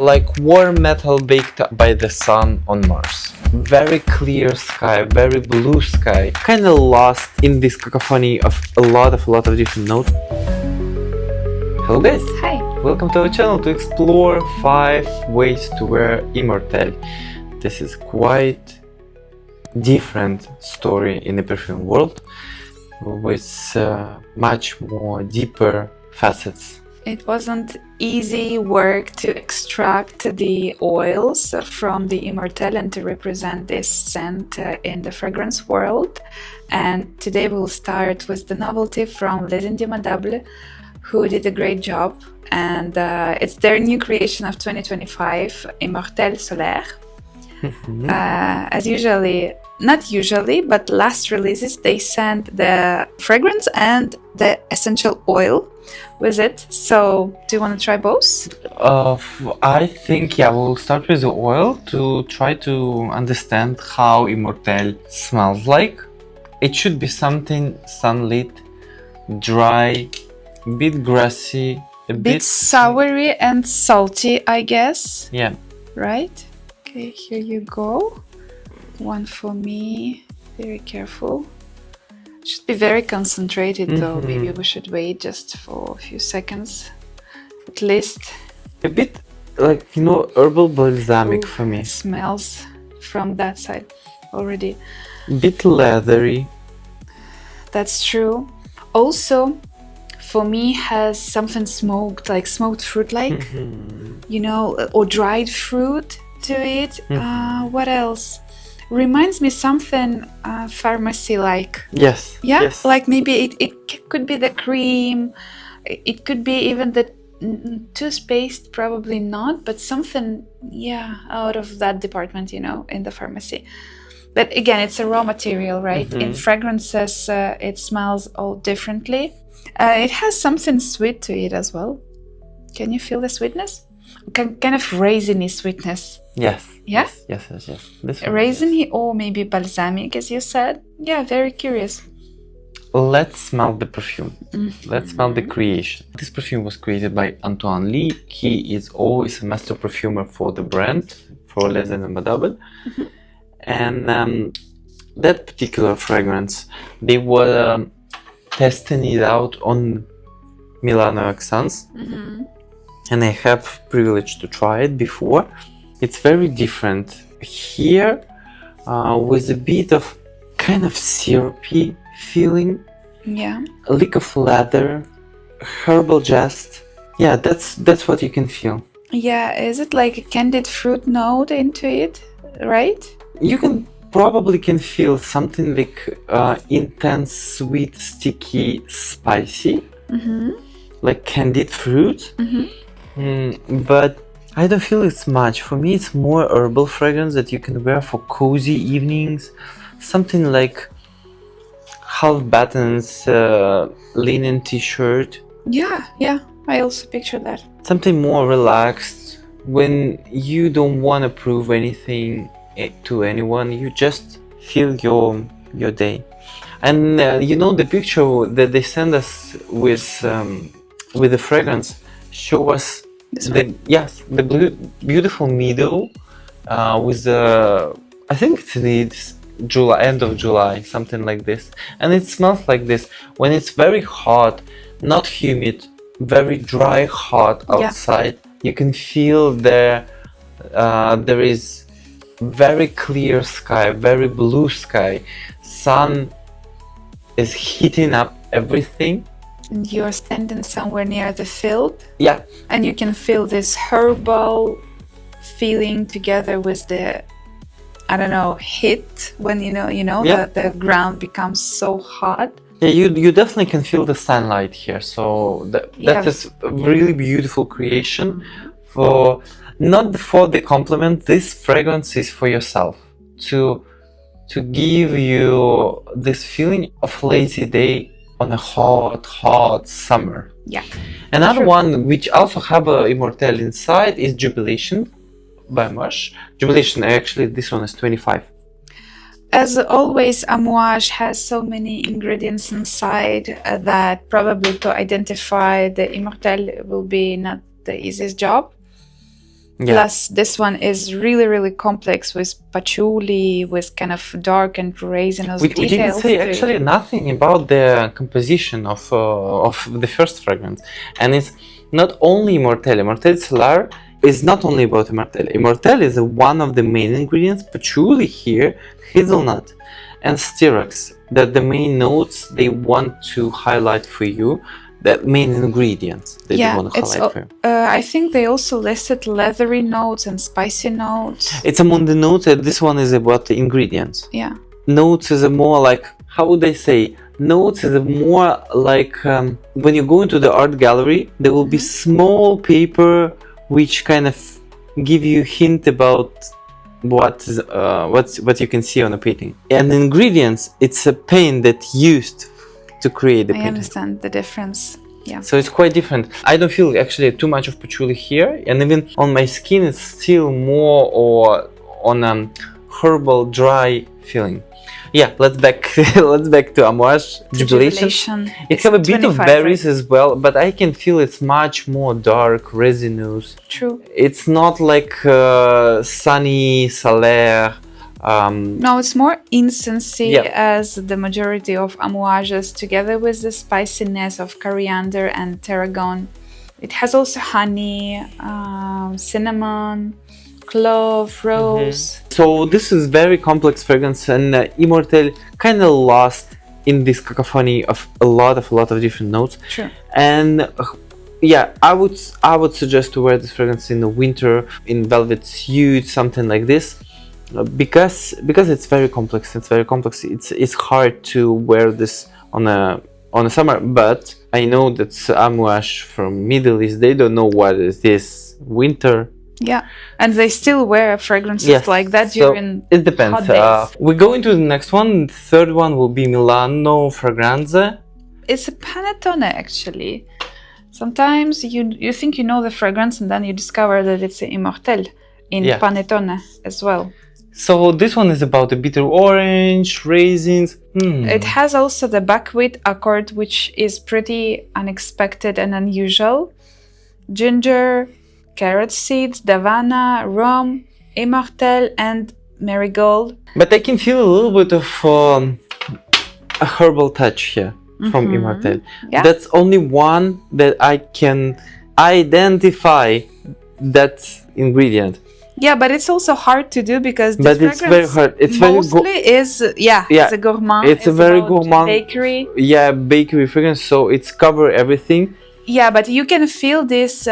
Like warm metal baked by the sun on Mars. Very clear sky, very blue sky. Kind of lost in this cacophony of a lot of different notes. Hello guys! Hi! Welcome to our channel to explore 5 ways to wear Immortelle. This is quite different story in the perfume world with much more deeper facets. It wasn't easy work to extract the oils from the Immortelle and to represent this scent in the fragrance world. And today we'll start with the novelty from Les Indémodables, who did a great job. And it's their new creation of 2025, Immortal Solaire. As not usually, but last releases, they sent the fragrance and the essential oil with it. So, do you want to try both? I think, we'll start with the oil to try to understand how Immortelle smells like. It should be something sunlit, dry, a bit grassy, a bit soury and salty, I guess. Yeah. Right? Okay, here you go. One for me. Very careful. Should be very concentrated though. Maybe we should wait just for a few seconds at least. A bit like, herbal balsamic for me. It smells from that side already. Bit leathery. That's true. Also, for me, has something smoked, like smoked fruit, like or dried fruit to it. What else? Reminds me something pharmacy like. Yes. Yeah. Yes. Like maybe it could be the cream. It could be even the toothpaste. Probably not, but something. Yeah, out of that department, in the pharmacy. But again, it's a raw material, right? In fragrances, it smells all differently. It has something sweet to it as well. Can you feel the sweetness? Kind of raisiny sweetness. Yes. Yeah? Yes. Raisiny or maybe balsamic, as you said. Yeah, very curious. Let's smell the perfume. Let's smell the creation. This perfume was created by Antoine Lee. He is always a master perfumer for the brand, for Les Indémodables. And that particular fragrance, they were testing it out on Milano accents. And I have privilege to try it before. It's very different. Here, with a bit of kind of syrupy feeling. Yeah. A lick of leather, herbal zest. Yeah, that's what you can feel. Yeah, is it like a candied fruit note into it, right? You can feel something like intense, sweet, sticky, spicy, like candied fruit. But I don't feel it's much. For me, it's more herbal fragrance that you can wear for cozy evenings. Something like half buttons, linen t-shirt. Yeah. I also picture that. Something more relaxed when you don't want to prove anything to anyone. You just feel your day. And the picture that they send us with the fragrance show us the beautiful meadow with I think it's the end of July, something like this, and it smells like this when it's very hot, not humid, very dry, hot outside. You can feel there is very clear sky, very blue sky. Sun is heating up everything. You're standing somewhere near the field. Yeah. And you can feel this herbal feeling together with the, heat when the ground becomes so hot. Yeah, you definitely can feel the sunlight here. So that is a really beautiful creation. Not for the compliment. This fragrance is for yourself to give you this feeling of lazy day on a hot summer. Yeah. Another one which also have a Immortelle inside is Jubilation by Marc. Jubilation, actually this one is 25. As always, Amouage has so many ingredients inside that probably to identify the Immortelle will be not the easiest job. Yeah. Plus, this one is really, really complex with patchouli, with kind of dark and resinous We didn't details. say to it. actually nothing about the composition of the first fragrance, and it's not only Immortelle. Immortelle Solaire is not only about Immortelle. Immortelle is one of the main ingredients. Patchouli here, hazelnut, and styrax. That the main notes they want to highlight for you. The main ingredients that they want to highlight for you. I think they also listed leathery notes and spicy notes. It's among the notes. This one is about the ingredients. Yeah. Notes is a more like, how would I say? Notes is a more like when you go into the art gallery, there will be small paper which kind of give you hint about what you can see on a painting. And ingredients, it's a paint that used to create the painting. I understand the difference. Yeah. So it's quite different. I don't feel actually too much of patchouli here, and even on my skin it's still more or on a herbal dry feeling. Yeah, let's back to Amouage Jubilation. It have a bit of berries as well, but I can feel it's much more dark, resinous. True. It's not like sunny Solaire. No, it's more incensey as the majority of Amouages, together with the spiciness of coriander and tarragon. It has also honey, cinnamon, clove, rose. So this is very complex fragrance, and Immortelle kind of lost in this cacophony of a lot of different notes. Sure. And yeah, I would suggest to wear this fragrance in the winter, in velvet suit, something like this. Because it's very complex. It's hard to wear this on a summer. But I know that Amouage from Middle East, they don't know what is this winter. Yeah, and they still wear fragrances like that during it depends. hot days. We go into the next one. The third one will be Milano Fragranze. It's a Panettone actually. Sometimes you think you know the fragrance and then you discover that it's Immortelle in Panettone as well. So this one is about the bitter orange, raisins. It has also the buckwheat accord, which is pretty unexpected and unusual. Ginger, carrot seeds, davana, rum, Immortelle, and marigold. But I can feel a little bit of a herbal touch here from Immortelle. Yeah. That's only one that I can identify that ingredient. Yeah, but it's also hard to do because the fragrance very hard. It's mostly it's a gourmand. It's a very gourmand bakery. Yeah, bakery fragrance. So it's cover everything. Yeah, but you can feel this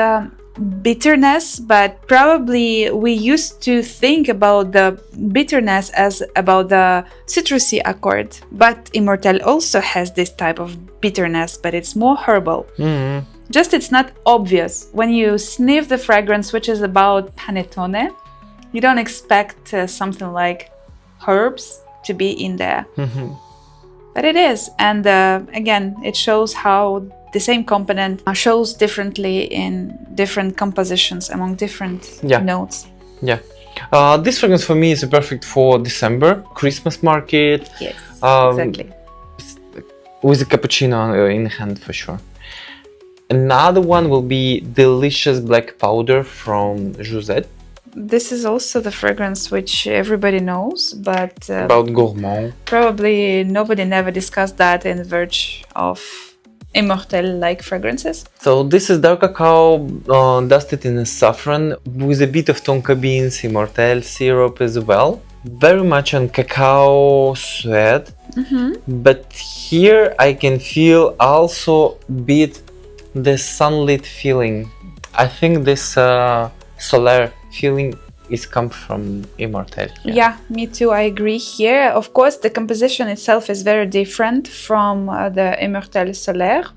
bitterness. But probably we used to think about the bitterness as about the citrusy accord. But Immortelle also has this type of bitterness, but it's more herbal. Just it's not obvious. When you sniff the fragrance, which is about Panettone, you don't expect something like herbs to be in there. But it is. And again, it shows how the same component shows differently in different compositions among different notes. Yeah. This fragrance for me is perfect for December, Christmas market. Yes, exactly. With a cappuccino in hand for sure. Another one will be Delicious Black Powder from Jousset. This is also the fragrance which everybody knows, but about Gourmand. Probably nobody never discussed that in the verge of Immortelle-like fragrances. So this is dark cacao dusted in a saffron with a bit of tonka beans, Immortelle syrup as well. Very much on cacao sweat, but here I can feel also a bit the sunlit feeling. I think this Solaire feeling is come from Immortelle. Yeah, me too. I agree here. Of course, the composition itself is very different from the Immortelle Solaire,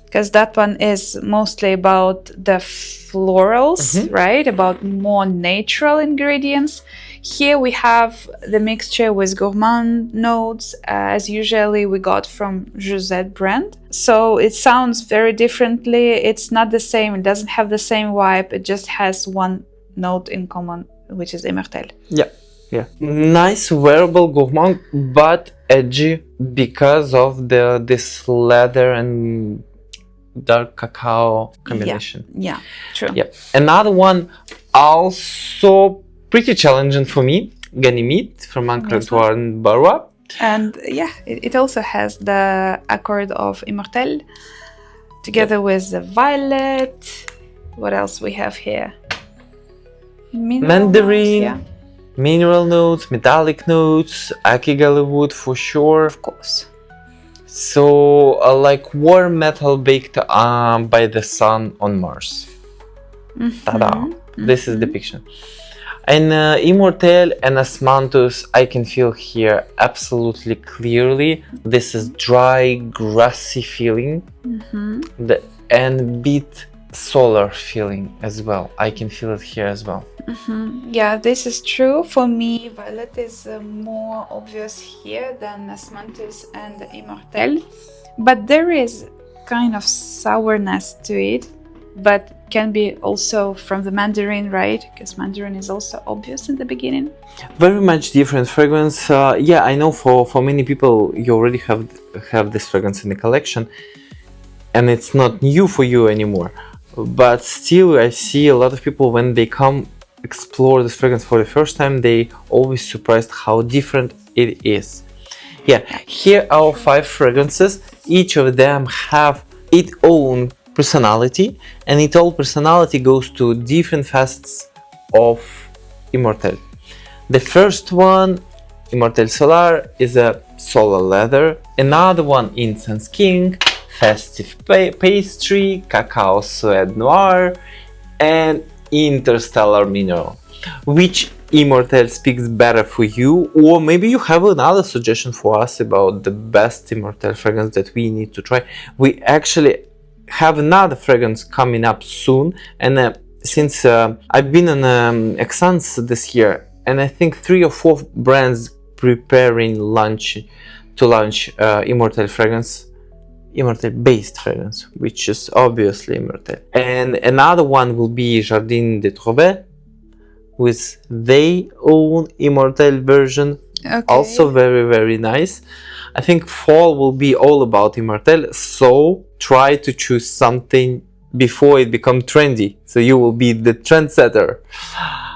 because that one is mostly about the florals, right? About more natural ingredients. Here we have the mixture with gourmand notes, as usually we got from Jousset brand. So it sounds very differently. It's not the same. It doesn't have the same vibe. It just has one note in common, which is Immortelle. Yeah. Nice wearable gourmand, but edgy because of this leather and dark cacao combination. Yeah, true. Yeah. Another one also pretty challenging for me, Ganymede from Marc-Antoine Barrois. And yeah, it also has the accord of Immortelle together with the violet. What else we have here? Mandarin, yeah. mineral notes, metallic notes, akigale wood for sure. Of course. So like warm metal baked by the sun on Mars. Ta-da! This is the picture. And Immortelle and Asmanthus, I can feel here absolutely clearly. This is dry, grassy feeling, and bit solar feeling as well. I can feel it here as well. Yeah, this is true. For me, violet is more obvious here than Asmanthus and Immortelle. But there is kind of sourness to it, but can be also from the mandarin, right? Because mandarin is also obvious in the beginning. Very much different fragrance. Yeah, I know for many people you already have this fragrance in the collection, and it's not new for you anymore. But still, I see a lot of people when they come explore this fragrance for the first time, they always surprised how different it is. Yeah, here are 5 fragrances. Each of them have its own personality, and its all personality goes to different facets of Immortelle. The first one, Immortelle Solaire, is a solar leather. Another one, Incense King, festive pastry, cacao suede noir, and interstellar mineral. Which Immortelle speaks better for you, or maybe you have another suggestion for us about the best Immortelle fragrance that we need to try. We actually have another fragrance coming up soon, and since I've been on Exans this year, and I think 3 or 4 brands preparing to launch Immortelle fragrance, Immortelle based fragrance, which is obviously Immortelle. And another one will be Jardin des Trouvets with their own Immortelle version, also very, very nice. I think fall will be all about Immortelle, so try to choose something before it becomes trendy, so you will be the trendsetter.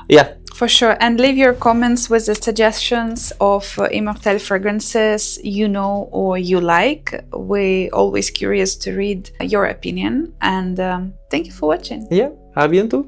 Yeah. For sure, and leave your comments with the suggestions of Immortelle fragrances you know or you like. We're always curious to read your opinion, and thank you for watching. Yeah, à bientôt.